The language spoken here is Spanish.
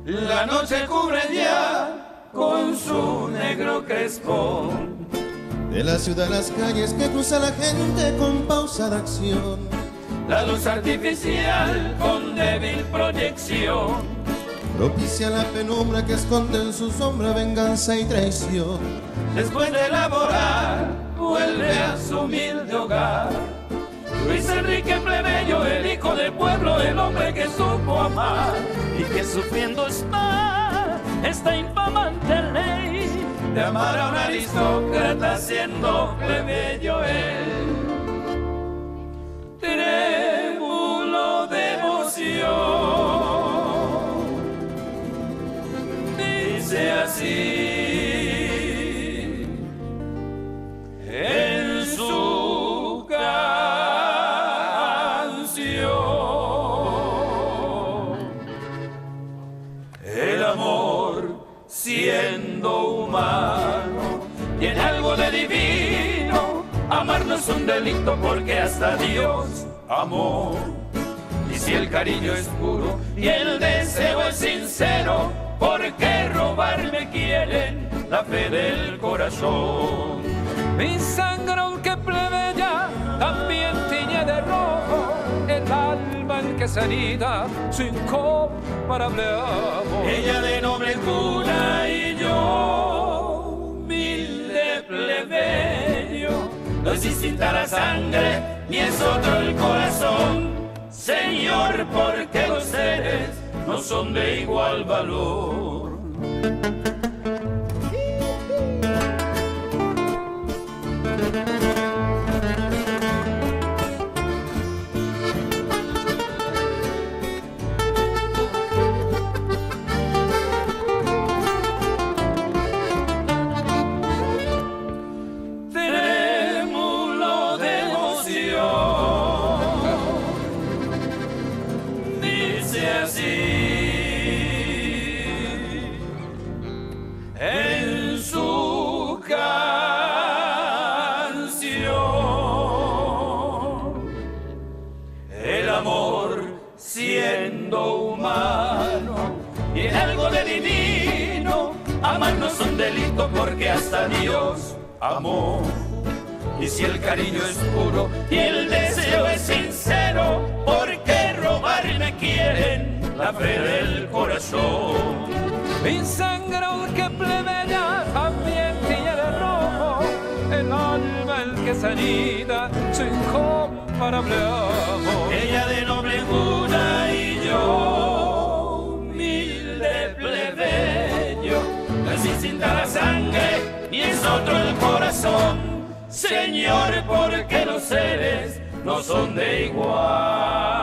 La noche cubre ya con su negro crespón. De la ciudad a las calles que cruza la gente con pausada acción. La luz artificial con débil proyección propicia la penumbra que esconde en su sombra venganza y traición. Después de laborar, vuelve a su humilde hogar. Luis Enrique Plebeyo, el hijo del pueblo, el hombre que supo amar y que sufriendo está esta infamante ley de amar a un aristócrata siendo plebeyo él. Trémulo de emoción, dice así en su canción. El amor siendo humano tiene algo de divino. Amar no es un delito porque hasta Dios amó. Y si el cariño es puro y el deseo es sincero, ¿por qué robarme quieren la fe del corazón? Mi sangre aunque plebeya también tiñe de rojo el alma en que se anida su incomparable amor. Ella de noble cuna y yo humilde plebeyo. No es distinta la sangre, ni es otro el corazón. Señor, porque los seres no son de igual valor. En su canción, el amor siendo humano y algo de divino. Amar no es un delito porque hasta Dios amó. Y si el cariño es puro y el deseo es sincero, ¿por qué robarme quieren la fe del corazón? Mi sangre aunque plebeya también tiñe de rojo el alma en que se anida su incomparable amor. Ella de noble cuna y yo humilde plebeyo. No es distinta la sangre ni es otro el corazón. Señor, porque los seres no son de igual